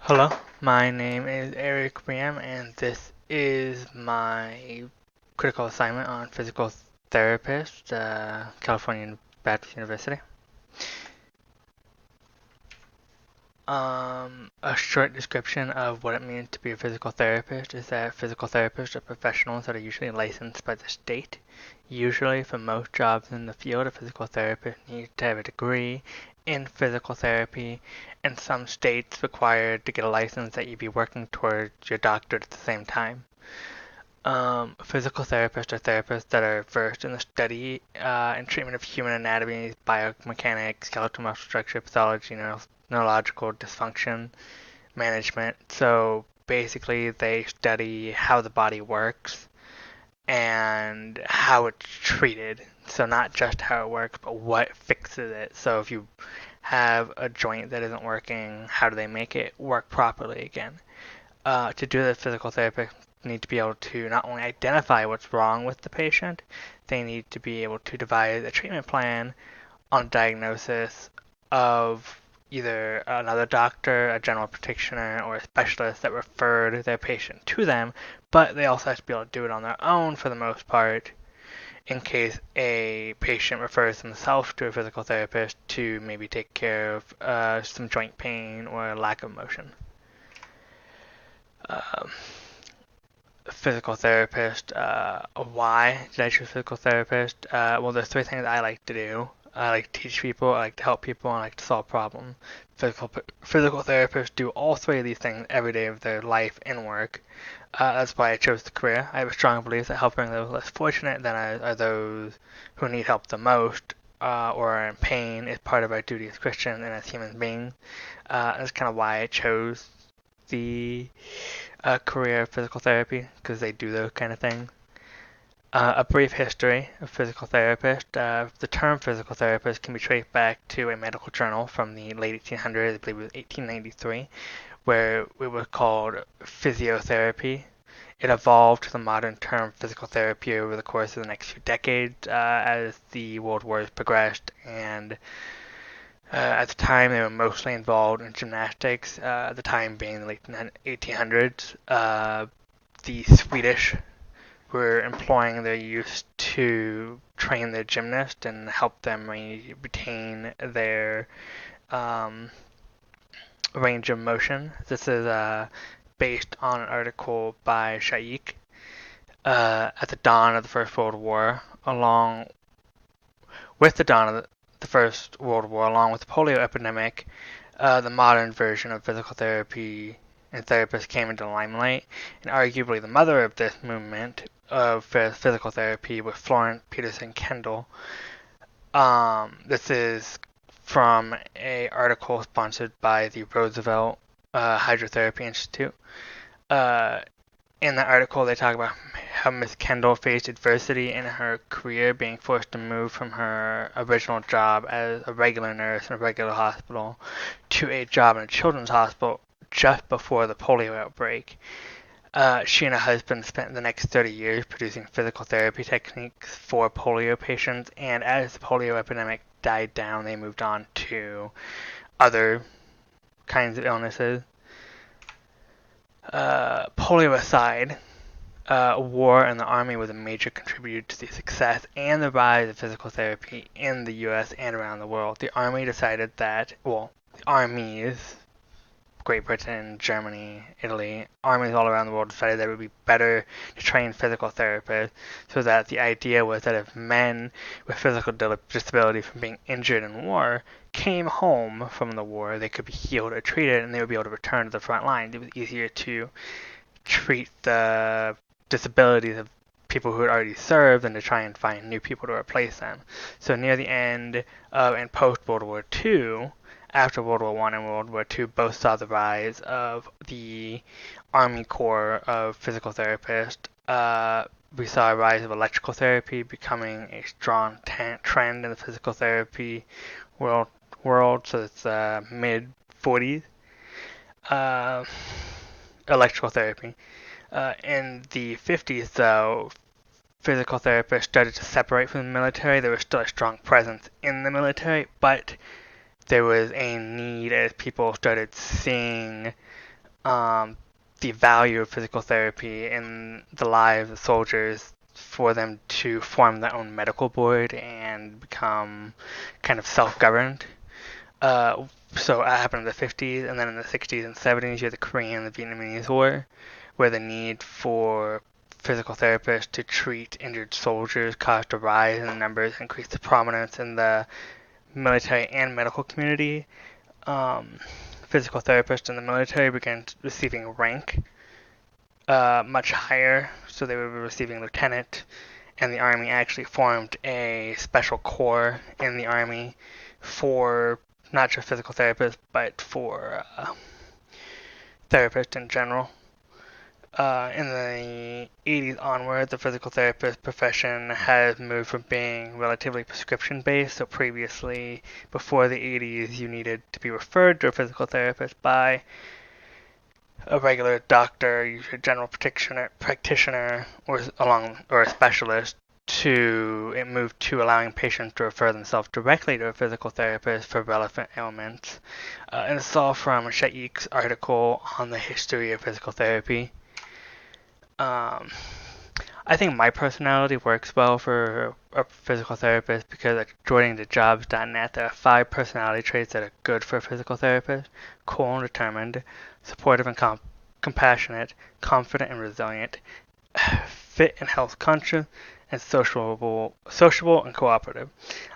Hello, my name is Reaume, and this is my critical assignment on physical therapist, California Baptist University. A short description of what it means to be a physical therapist is that physical therapists are professionals that are usually licensed by the state. Usually, for most jobs in the field, a physical therapist needs to have a degree in physical therapy, and some states require to get a license that you be working towards your doctorate at the same time. Physical therapists are therapists that are versed in the study and treatment of human anatomy, biomechanics, skeletal muscle structure, pathology, neurological dysfunction management. So basically, they study how the body works and how it's treated. So not just how it works, but what fixes it. So if you have a joint that isn't working, how do they make it work properly again? To do this, physical therapists need to be able to not only identify what's wrong with the patient, they need to be able to devise a treatment plan on diagnosis of either another doctor, a general practitioner, or a specialist that referred their patient to them, but they also have to be able to do it on their own for the most part in case a patient refers themselves to a physical therapist to maybe take care of some joint pain or lack of motion. Um, Physical therapist. Why did I choose physical therapist? Well, there's three things I like to do. I like to teach people, I like to help people, and I like to solve problems. Physical therapists do all three of these things every day of their life and work. That's why I chose the career. I have a strong belief that helping those less fortunate than are those who need help the most or are in pain is part of our duty as Christians and as human beings. That's kind of why I chose the career of physical therapy because they do those kind of things. A brief history of physical therapist. The term physical therapist can be traced back to a medical journal from the late 1800s, I believe it was 1893, where it was called physiotherapy. It evolved to the modern term physical therapy over the course of the next few decades as the world wars progressed, and at the time they were mostly involved in gymnastics, at the time being the late 1800s. The Swedish were employing their youth to train their gymnasts and help them retain their um, range of motion. This is based on an article by Shaikh at the dawn of the First World War. Along with the dawn of the First World War, along with the polio epidemic, the modern version of physical therapy and therapists came into the limelight, and arguably the mother of this movement of physical therapy was Florence Peterson Kendall. This is from a article sponsored by the Roosevelt Hydrotherapy Institute. Uh, in the article, they talk about how Miss Kendall faced adversity in her career, being forced to move from her original job as a regular nurse in a regular hospital to a job in a children's hospital just before the polio outbreak. She and her husband spent the next 30 years producing physical therapy techniques for polio patients, and as the polio epidemic died down, they moved on to other kinds of illnesses. Polio aside, war and the Army was a major contributor to the success and the rise of physical therapy in the US and around the world. The Army decided that, well, the armies, Great Britain, Germany, Italy, armies all around the world decided that it would be better to train physical therapists, so that the idea was that if men with physical disability from being injured in war came home from the war, they could be healed or treated and they would be able to return to the front lines. It was easier to treat the disabilities of people who had already served than to try and find new people to replace them. So near the end of and post World War II, after World War I and World War II both saw the rise of the Army Corps of physical therapists. We saw a rise of electrical therapy becoming a strong trend in the physical therapy world. So it's mid 40s. Uh, Electrical therapy. In the 50s, though, physical therapists started to separate from the military. There was still a strong presence in the military, but there was a need as people started seeing the value of physical therapy in the lives of soldiers for them to form their own medical board and become kind of self-governed. Uh, so that happened in the 50s, and then in the 60s and 70s, you had the Korean and the Vietnamese War, where the need for physical therapists to treat injured soldiers caused a rise in numbers, increased the prominence in the military and medical community. Um, Physical therapists in the military began receiving rank much higher, so they were receiving lieutenant, and the Army actually formed a special corps in the Army for not just physical therapists, but for therapists in general. In the 80s onward, the physical therapist profession has moved from being relatively prescription based. So previously, before the 80s, you needed to be referred to a physical therapist by a regular doctor, usually a general practitioner, or a specialist. To it moved to allowing patients to refer themselves directly to a physical therapist for relevant ailments. And it's all from Shaik's article on the history of physical therapy. Um, I think my personality works well for a physical therapist because according to jobs.net, there are 5 personality traits that are good for a physical therapist: cool and determined, supportive and compassionate, confident and resilient, fit and health conscious, and sociable and cooperative.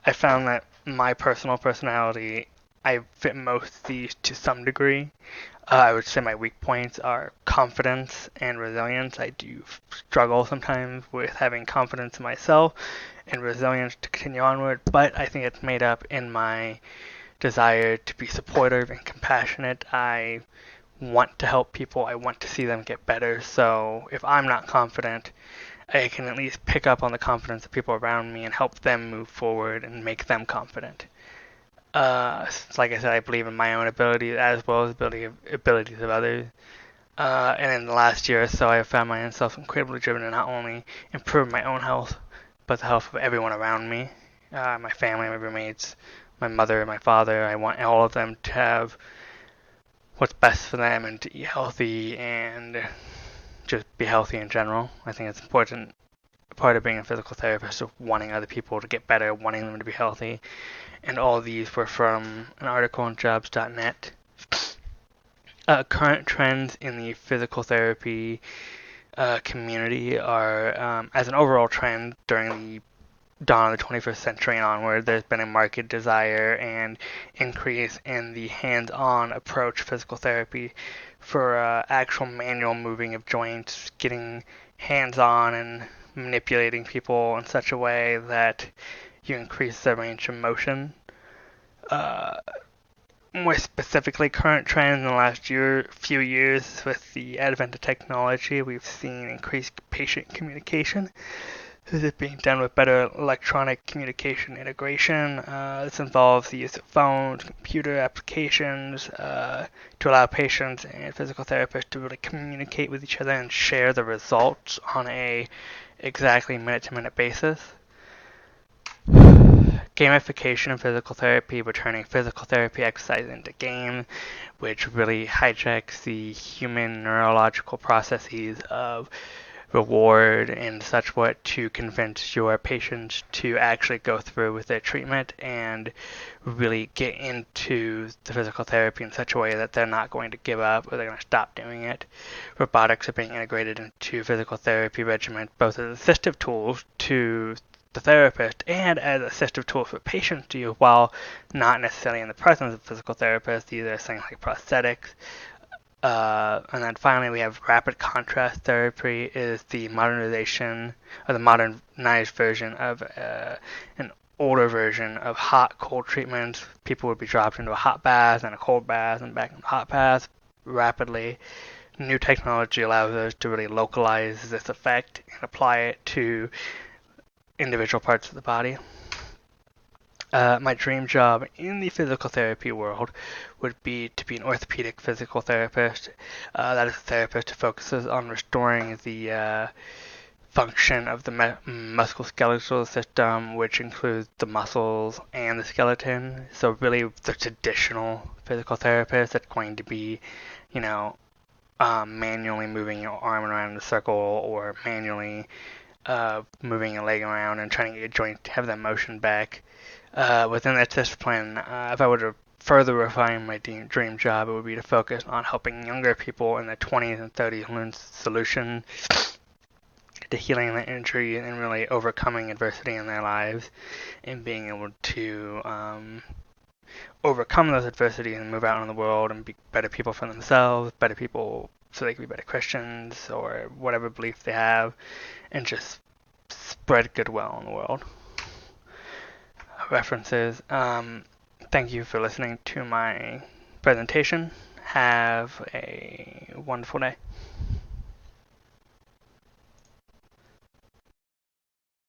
I found that my personal personality, I fit most of these to some degree. I would say my weak points are confidence and resilience. I do struggle sometimes with having confidence in myself and resilience to continue onward, but I think it's made up in my desire to be supportive and compassionate. I want to help people. I want to see them get better. So if I'm not confident, I can at least pick up on the confidence of people around me and help them move forward and make them confident. Like I said, I believe in my own abilities as well as abilities of others. And in the last year or so, I have found myself incredibly driven to not only improve my own health, but the health of everyone around me, my family, my roommates, my mother, my father. I want all of them to have what's best for them and to eat healthy and just be healthy in general. I think it's important part of being a physical therapist of wanting other people to get better, wanting them to be healthy. And all of these were from an article on jobs.net. Current trends in the physical therapy community are, as an overall trend during the dawn of the 21st century and onward, there's been a marked desire and increase in the hands-on approach physical therapy for actual manual moving of joints, getting hands-on and manipulating people in such a way that you increase their range of motion. Uh, More specifically, current trends in the last few years with the advent of technology, we've seen increased patient communication. This is being done with better electronic communication integration. This involves the use of phones, computer applications, to allow patients and physical therapists to really communicate with each other and share the results on a exactly minute-to-minute basis. Gamification of physical therapy, we're turning physical therapy exercise into game, which really hijacks the human neurological processes of reward and such what to convince your patients to actually go through with their treatment and really get into the physical therapy in such a way that they're not going to give up or they're going to stop doing it. Robotics are being integrated into physical therapy regimens both as assistive tools to the therapist and as assistive tools for patients to use while not necessarily in the presence of physical therapists. These are things like prosthetics. And then finally, we have rapid contrast therapy, is the modernization or the modernized version of an older version of hot cold treatments. People would be dropped into a hot bath and a cold bath and back into a hot bath rapidly. New technology allows us to really localize this effect and apply it to individual parts of the body. My dream job in the physical therapy world would be to be an orthopedic physical therapist. That is a therapist who focuses on restoring the function of the musculoskeletal system, which includes the muscles and the skeleton. So really the traditional physical therapist that's going to be, you know, manually moving your arm around in a circle or manually moving your leg around and trying to get your joint to have that motion back. Within that discipline, if I were to further refine my dream job, it would be to focus on helping younger people in their 20s and 30s learn solutions to healing the injury and really overcoming adversity in their lives and being able to overcome those adversities and move out in the world and be better people for themselves, better people so they can be better Christians or whatever belief they have, and just spread goodwill in the world. References. Thank you for listening to my presentation. Have a wonderful day.